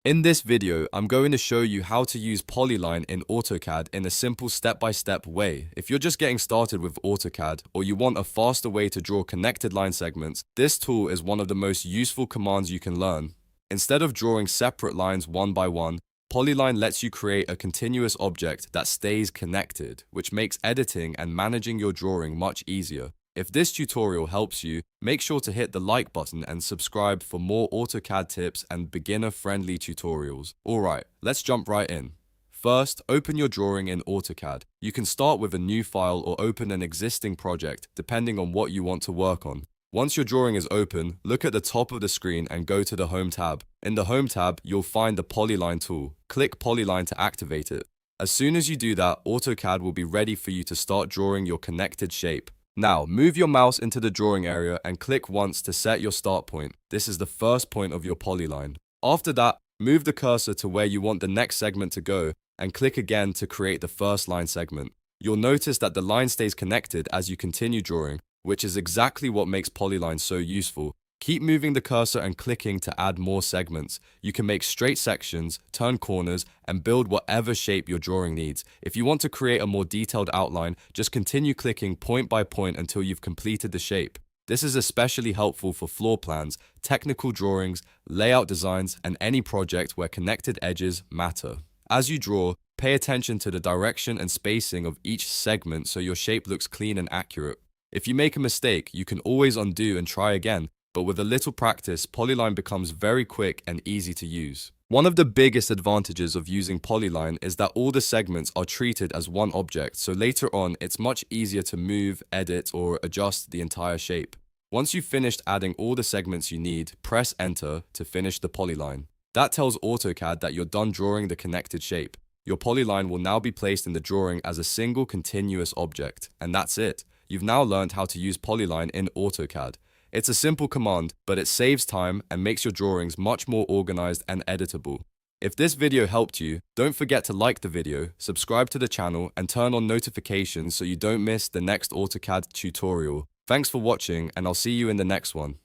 In this video, I'm going to show you how to use Polyline in AutoCAD in a simple step-by-step way. If you're just getting started with AutoCAD or you want a faster way to draw connected line segments, this tool is one of the most useful commands you can learn. Instead of drawing separate lines one by one, Polyline lets you create a continuous object that stays connected, which makes editing and managing your drawing much easier. If this tutorial helps you, make sure to hit the like button and subscribe for more AutoCAD tips and beginner-friendly tutorials. Alright, let's jump right in. First, open your drawing in AutoCAD. You can start with a new file or open an existing project, depending on what you want to work on. Once your drawing is open, look at the top of the screen and go to the Home tab. In the Home tab, you'll find the Polyline tool. Click Polyline to activate it. As soon as you do that, AutoCAD will be ready for you to start drawing your connected shape. Now, move your mouse into the drawing area and click once to set your start point. This is the first point of your polyline. After that, move the cursor to where you want the next segment to go and click again to create the first line segment. You'll notice that the line stays connected as you continue drawing, which is exactly what makes Polyline so useful. Keep moving the cursor and clicking to add more segments. You can make straight sections, turn corners, and build whatever shape your drawing needs. If you want to create a more detailed outline, just continue clicking point by point until you've completed the shape. This is especially helpful for floor plans, technical drawings, layout designs, and any project where connected edges matter. As you draw, pay attention to the direction and spacing of each segment so your shape looks clean and accurate. If you make a mistake, you can always undo and try again. But with a little practice, Polyline becomes very quick and easy to use. One of the biggest advantages of using Polyline is that all the segments are treated as one object, so later on it's much easier to move, edit, or adjust the entire shape. Once you've finished adding all the segments you need, press Enter to finish the polyline. That tells AutoCAD that you're done drawing the connected shape. Your polyline will now be placed in the drawing as a single continuous object, and that's it. You've now learned how to use Polyline in AutoCAD. It's a simple command, but it saves time and makes your drawings much more organized and editable. If this video helped you, don't forget to like the video, subscribe to the channel, and turn on notifications so you don't miss the next AutoCAD tutorial. Thanks for watching, and I'll see you in the next one.